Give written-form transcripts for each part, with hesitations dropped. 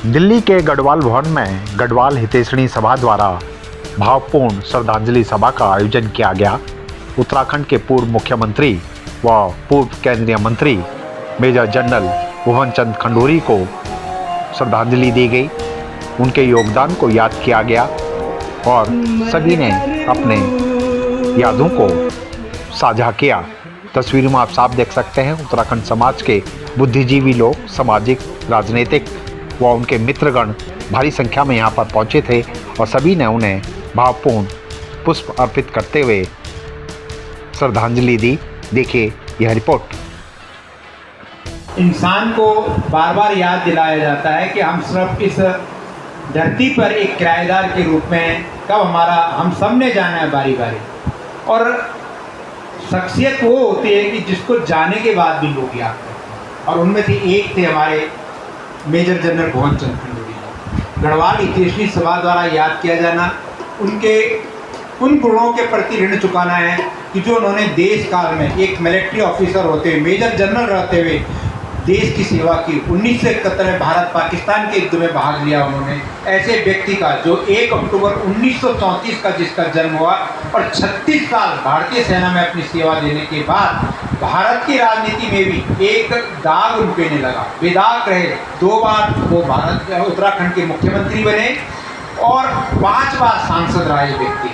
दिल्ली के गढ़वाल भवन में गढ़वाल हितैषणी सभा द्वारा भावपूर्ण श्रद्धांजलि सभा का आयोजन किया गया। उत्तराखंड के पूर्व मुख्यमंत्री व पूर्व केंद्रीय मंत्री मेजर जनरल भुवन चंद खंडूरी को श्रद्धांजलि दी गई। उनके योगदान को याद किया गया और सभी ने अपने यादों को साझा किया। तस्वीर में आप साफ देख सकते हैं उत्तराखंड समाज के बुद्धिजीवी लोग, सामाजिक, राजनीतिक व उनके मित्रगण भारी संख्या में यहाँ पर पहुँचे थे और सभी ने उन्हें भावपूर्ण पुष्प अर्पित करते हुए श्रद्धांजलि दी। देखिए यह रिपोर्ट। इंसान को बार बार याद दिलाया जाता है कि हम सिर्फ इस धरती पर एक किराएदार के रूप में कब हम सब ने जाना है बारी बारी। और शख्सियत वो होती है कि जिसको जाने के बाद भी लोग याद करते हैं, और उनमें से एक थे हमारे मेजर जनरल भुवन चंद खंडूरी। गढ़वाल हितैषणी सभा द्वारा याद किया जाना उनके उन गुणों के प्रति ऋण चुकाना है कि जो उन्होंने देश काल में एक मिलिट्री ऑफिसर होते हुए, मेजर जनरल रहते हुए देश की सेवा की। 1971 में भारत पाकिस्तान के युद्ध में भाग लिया उन्होंने। ऐसे व्यक्ति का जो 1 अक्टूबर 1934 का जिसका जन्म हुआ और 36 साल भारतीय सेना में अपनी सेवा देने के बाद भारत की राजनीति में भी एक दाग उन पे नहीं लगा, बेदाग रहे। 2 बार वो उत्तराखंड के मुख्यमंत्री बने और 5 बार सांसद रहे व्यक्ति।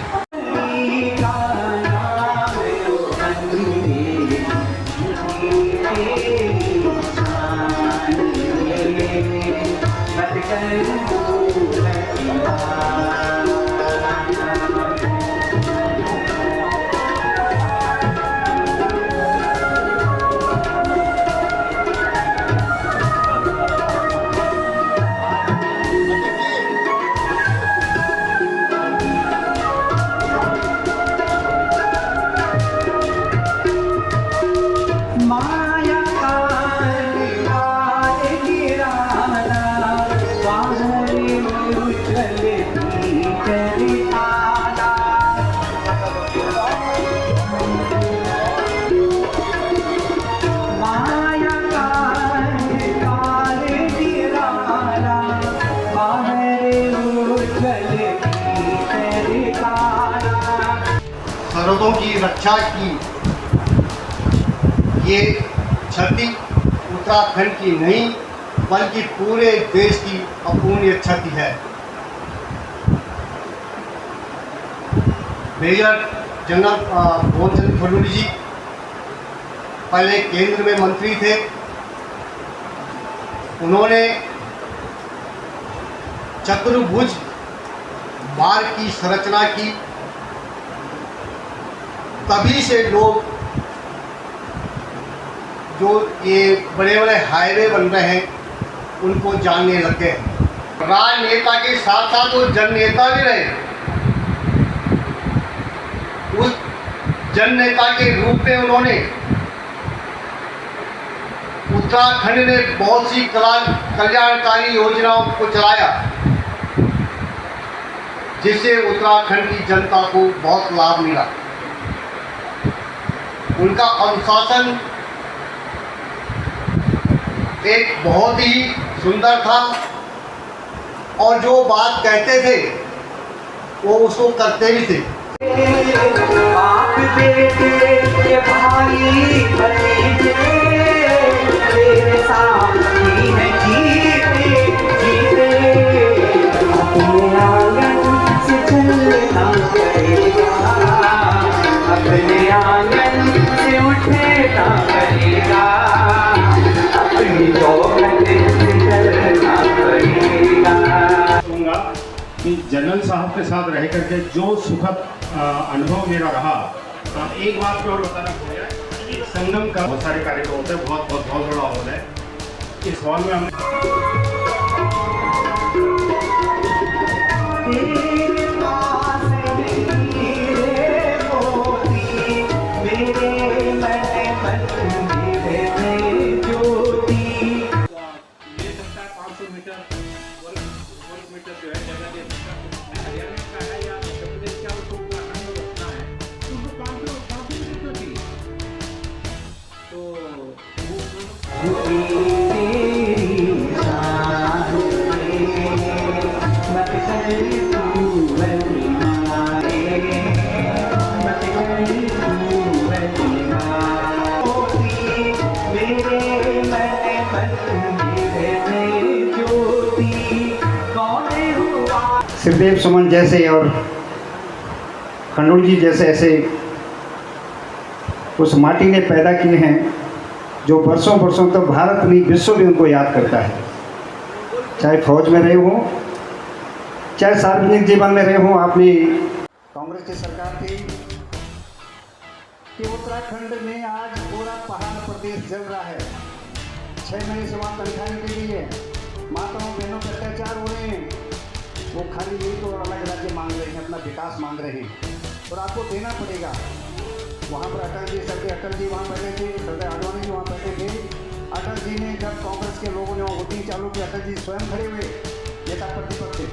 सरहदों की रक्षा की ये क्षति उत्तराखंड की नहीं बल्कि पूरे देश की अपूर्णीय क्षति है। मेजर जनरल भुवन चंद खंडूरी जी पहले केंद्र में मंत्री थे। उन्होंने चतुर्भुज मार्ग की संरचना की। तभी से लोग जो ये बड़े बड़े हाईवे बन रहे हैं उनको जानने लग गए। राजनेता के साथ साथ वो जननेता भी रहे। उस जननेता के रूप में उन्होंने उत्तराखंड में बहुत सी कल्याणकारी योजनाओं को चलाया जिससे उत्तराखंड की जनता को बहुत लाभ मिला। उनका अनुशासन एक बहुत ही सुंदर था और जो बात कहते थे वो उसको करते भी थे। बाप बेटे भाई भतीजे तेरे साथी हैं जीते जीते अपने आंगन से चलना पड़ेगा, अपने आंगन से उठना पड़ेगा, अपनी दौलत से चलना पड़ेगा। कि जनरल साहब के साथ रह करके जो सुखद अनुभव मेरा रहा। एक बात और बताना पड़ेगा, संगम का बहुत सारे कार्यक्रम होते हैं, बहुत बड़ा हॉल है। इस हॉल में हमने तेरी शान श्रीदेव सुमन जैसे और खंडूड़ी जी जैसे ऐसे उस माटी ने पैदा किए हैं जो वर्षों वर्षों तक भारत नहीं विश्व भी उनको याद करता है। चाहे फौज में रहे हों, चाहे सार्वजनिक जीवन में रहे हों। आपने कांग्रेस की सरकार थी कि उत्तराखंड में आज पूरा पहाड़ प्रदेश जल रहा है। 6 महीने से वहाँ तनख्वाह के लिए माताओं बहनों पर अत्याचार हो रहे हैं। वो खाली नहीं तो अलग राज्य मांग रहे हैं, अपना विकास मांग रहे हैं और आपको देना पड़ेगा। वहाँ पर अटल जी वहाँ बैठे थे, सरदार आडवाणी जी वहाँ बैठे थे। अटल जी ने जब कांग्रेस के लोगों ने वहाँ वोटिंग चालू की, अटल जी स्वयं खड़े हुए नेता प्रतिपक्ष थे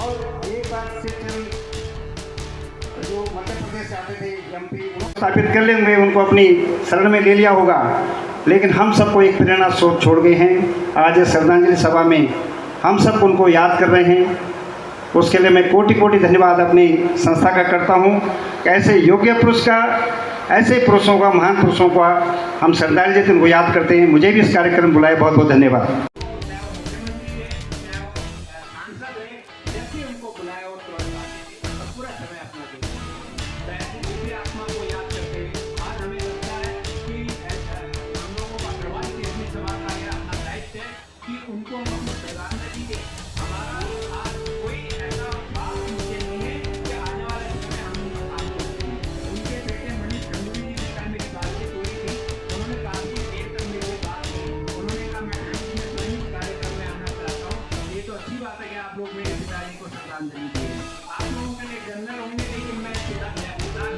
और एक बार सिर्फ जो मध्य प्रदेश से आते थे MP स्थापित कर लेंगे, उनको अपनी शरण में ले लिया होगा। लेकिन हम सबको एक प्रेरणा स्रोत छोड़ गए हैं। आज श्रद्धांजलि सभा में हम सब उनको याद कर रहे हैं। उसके लिए मैं कोटि कोटि धन्यवाद अपनी संस्था का करता हूँ। ऐसे योग्य पुरुष का, ऐसे पुरुषों का, महान पुरुषों का हम श्रद्धांजलि उनको याद करते हैं। मुझे भी इस कार्यक्रम में बुलाए, बहुत बहुत धन्यवाद।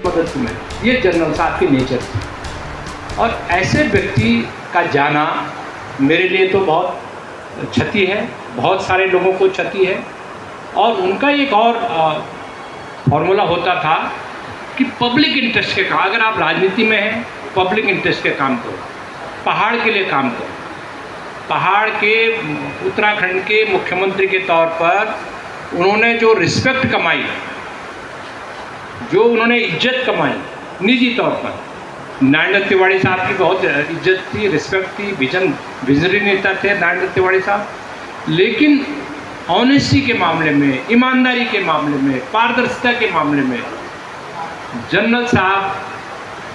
मदद में ये जनरल साहब की नेचर थी और ऐसे व्यक्ति का जाना मेरे लिए तो बहुत क्षति है, बहुत सारे लोगों को क्षति है। और उनका एक और फॉर्मूला होता था कि पब्लिक इंटरेस्ट के काम, अगर आप राजनीति में हैं पब्लिक इंटरेस्ट के काम करो, पहाड़ के लिए काम करो। पहाड़ के उत्तराखंड के मुख्यमंत्री के तौर पर उन्होंने जो रिस्पेक्ट कमाई, जो उन्होंने इज्जत कमाई निजी तौर पर, नारायण तिवारी साहब की बहुत इज्जत थी, रिस्पेक्ट थी, विजनरी नेता थे नारायण तिवारी साहब। लेकिन ऑनेस्टी के मामले में, ईमानदारी के मामले में, पारदर्शिता के मामले में जनरल साहब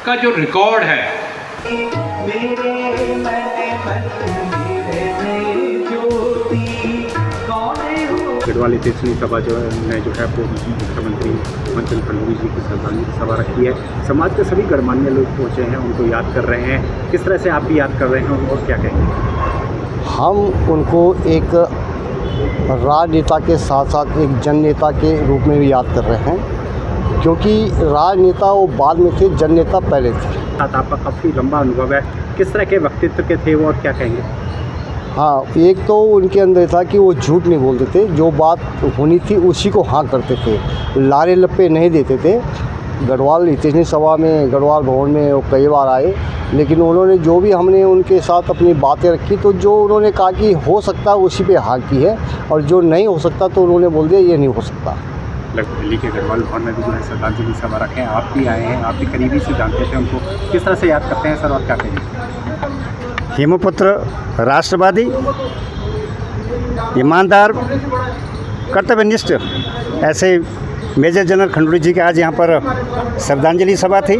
का जो रिकॉर्ड है, गढ़वाल हितैषणी सभा जो है पूर्व मुख्यमंत्री हेमंत खंडूड़ी जी की श्रद्धांजलि सभा रखी है। समाज के सभी गणमान्य लोग पहुँचे हैं, उनको याद कर रहे हैं। किस तरह से आप भी याद कर रहे हैं और क्या कहेंगे? हम उनको एक राजनेता के साथ साथ एक जननेता के रूप में भी याद कर रहे हैं, क्योंकि राजनेता वो बाद में थे, जननेता पहले थे। आपका काफ़ी लंबा अनुभव है, किस तरह के व्यक्तित्व के थे वो और क्या कहेंगे? हाँ, एक तो उनके अंदर था कि वो झूठ नहीं बोलते थे, जो बात होनी थी उसी को हाँ करते थे, लारे लप्पे नहीं देते थे। गढ़वाल हितैषणी सभा में, गढ़वाल भवन में वो कई बार आए, लेकिन उन्होंने जो भी हमने उनके साथ अपनी बातें रखी तो जो उन्होंने कहा कि हो सकता है उसी पे हाँ की है, और जो नहीं हो सकता तो उन्होंने बोल दिया ये नहीं हो सकता। दिल्ली के गढ़वाल भवन में भी जो है श्रद्धांजलि सभा रखें, आप भी आए हैं, आप भी करीबी से जानते थे उनको, किस तरह से याद करते हैं सर और क्या कहेंगे? हेमपुत्र, राष्ट्रवादी, ईमानदार, कर्तव्यनिष्ठ, ऐसे मेजर जनरल खंडूड़ी जी के आज यहाँ पर श्रद्धांजलि सभा थी।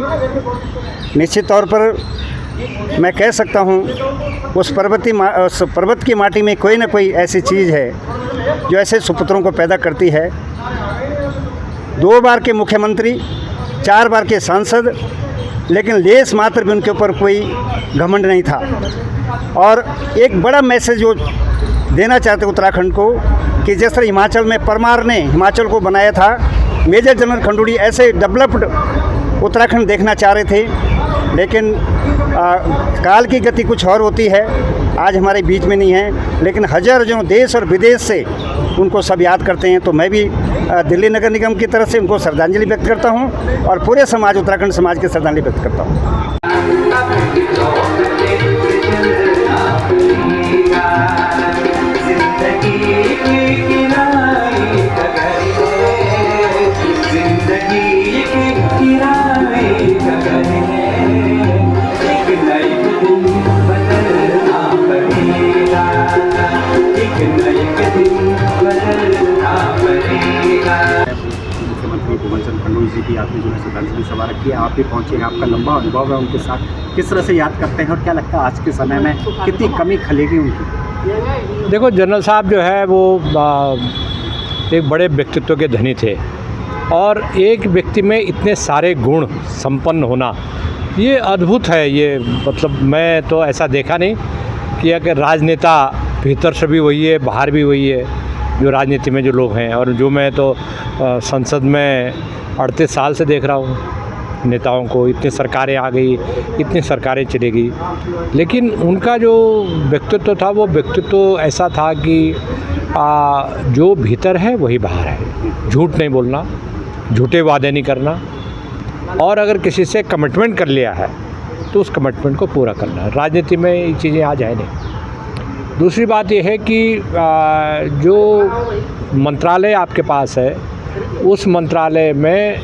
निश्चित तौर पर मैं कह सकता हूँ उस पर्वत की माटी में कोई ना कोई ऐसी चीज़ है जो ऐसे सुपुत्रों को पैदा करती है। 2 बार के मुख्यमंत्री, 4 बार के सांसद, लेकिन लेस मात्र भी उनके ऊपर कोई घमंड नहीं था। और एक बड़ा मैसेज जो देना चाहते उत्तराखंड को कि जिस तरह हिमाचल में परमार ने हिमाचल को बनाया था, मेजर जनरल खंडूड़ी ऐसे डेवलप्ड उत्तराखंड देखना चाह रहे थे, लेकिन काल की गति कुछ और होती है। आज हमारे बीच में नहीं है, लेकिन हजारों देश और विदेश से उनको सब याद करते हैं। तो मैं भी दिल्ली नगर निगम की तरफ से उनको श्रद्धांजलि व्यक्त करता हूं और पूरे समाज, उत्तराखंड समाज की श्रद्धांजलि व्यक्त करता हूं। बदलना पड़ेगा। जी की आपने जो है श्रद्धांजलि सभा रखी है, आप भी पहुँचे हैं, आपका लंबा अनुभव है उनके साथ, किस तरह से याद करते हैं और क्या लगता है आज के समय में कितनी कमी खलेगी उनकी? देखो, जनरल साहब जो है वो एक बड़े व्यक्तित्व के धनी थे और एक व्यक्ति में इतने सारे गुण संपन्न होना ये अद्भुत है। ये मतलब मैं तो ऐसा देखा नहीं कि अगर राजनेता भीतर से भी वही है, बाहर भी वही है जो राजनीति में जो लोग हैं, और जो मैं तो संसद में 38 साल से देख रहा हूँ नेताओं को। इतनी सरकारें आ गई, इतनी सरकारें चली गई, लेकिन उनका जो व्यक्तित्व था वो व्यक्तित्व ऐसा था कि जो भीतर है वही बाहर है। झूठ नहीं बोलना, झूठे वादे नहीं करना, और अगर किसी से कमिटमेंट कर लिया है तो उस कमिटमेंट को पूरा करना। राजनीति में ये चीज़ें आ जाए नहीं। दूसरी बात यह है कि जो मंत्रालय आपके पास है उस मंत्रालय में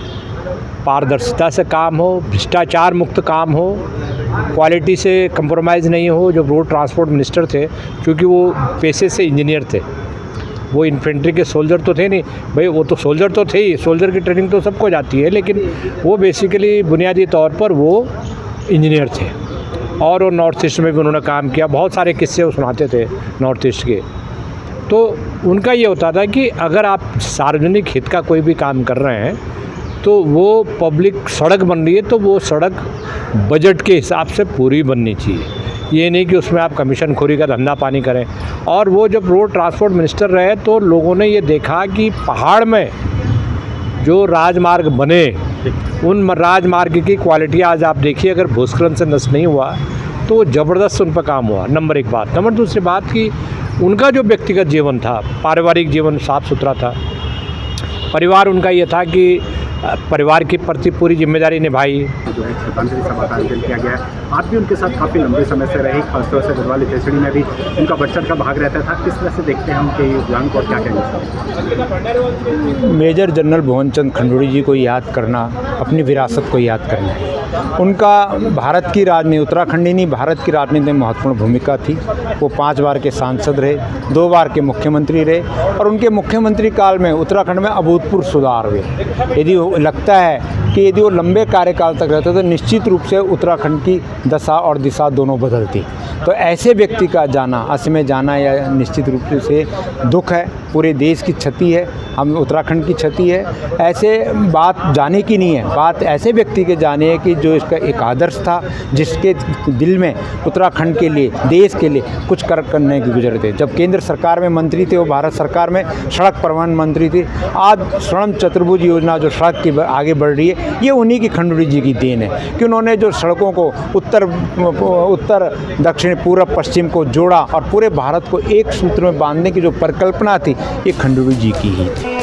पारदर्शिता से काम हो, भ्रष्टाचार मुक्त काम हो, क्वालिटी से कंप्रोमाइज़ नहीं हो। जो रोड ट्रांसपोर्ट मिनिस्टर थे, क्योंकि वो पेशे से इंजीनियर थे, वो इन्फेंट्री के सोल्जर तो थे नहीं भाई, वो तो सोल्जर तो थे ही, सोल्जर की ट्रेनिंग तो सबको जाती है, लेकिन वो बेसिकली बुनियादी तौर पर वो इंजीनियर थे। और वो नॉर्थ ईस्ट में भी उन्होंने काम किया, बहुत सारे किस्से वो सुनाते थे नॉर्थ ईस्ट के। तो उनका ये होता था कि अगर आप सार्वजनिक हित का कोई भी काम कर रहे हैं तो वो पब्लिक सड़क बन रही है तो वो सड़क बजट के हिसाब से पूरी बननी चाहिए, ये नहीं कि उसमें आप कमीशनखोरी का धंधा पानी करें। और वो जब रोड ट्रांसपोर्ट मिनिस्टर रहे तो लोगों ने ये देखा कि पहाड़ में जो राजमार्ग बने, उन राजमार्ग की क्वालिटी आज आप देखिए, अगर भूस्खलन से नष्ट नहीं हुआ तो ज़बरदस्त उन पर काम हुआ। नंबर एक बात। नंबर दूसरी बात कि उनका जो व्यक्तिगत जीवन था, पारिवारिक जीवन साफ़ सुथरा था। परिवार उनका ये था कि परिवार की प्रति पूरी जिम्मेदारी निभाई। जो है श्रद्धांजलि सभा का आयोजन किया गया है, आप भी उनके साथ काफ़ी लंबे समय से रहे, खासतौर से गढ़वाल इतेश्वरी में भी उनका बढ़ चढ़ का भाग रहता था। किस तरह से देखते हैं उनके योगदान को और क्या कहेंगे? मेजर जनरल भुवन चंद खंडूड़ी जी को याद करना अपनी विरासत को याद करना है। उनका भारत की राजनीति, उत्तराखंड ही नहीं भारत की राजनीति में महत्वपूर्ण भूमिका थी। वो 5 बार के सांसद रहे, 2 बार के मुख्यमंत्री रहे, और उनके मुख्यमंत्री काल में उत्तराखंड में अभूतपूर्व सुधार हुए। यदि लगता है कि यदि वो लंबे कार्यकाल तक रहते तो निश्चित रूप से उत्तराखंड की दशा और दिशा दोनों बदलती। तो ऐसे व्यक्ति का जाना, असम में जाना, या निश्चित रूप से दुख है, पूरे देश की क्षति है, हम उत्तराखंड की क्षति है। ऐसे बात जाने की नहीं है, बात ऐसे व्यक्ति के जाने है कि जो इसका एक आदर्श था, जिसके दिल में उत्तराखंड के लिए, देश के लिए कुछ करने की गुजर थे। जब केंद्र सरकार में मंत्री थे, वो भारत सरकार में सड़क परिवहन मंत्री थे। आज स्वर्ण चतुर्भुज योजना जो सड़क की आगे बढ़ रही है, ये उन्हीं की खंडूड़ी जी की देन है कि उन्होंने जो सड़कों को उत्तर दक्षिण पूर्व पश्चिम को जोड़ा और पूरे भारत को एक सूत्र में बांधने की जो परिकल्पना थी, ये खंडूड़ी जी की ही थी।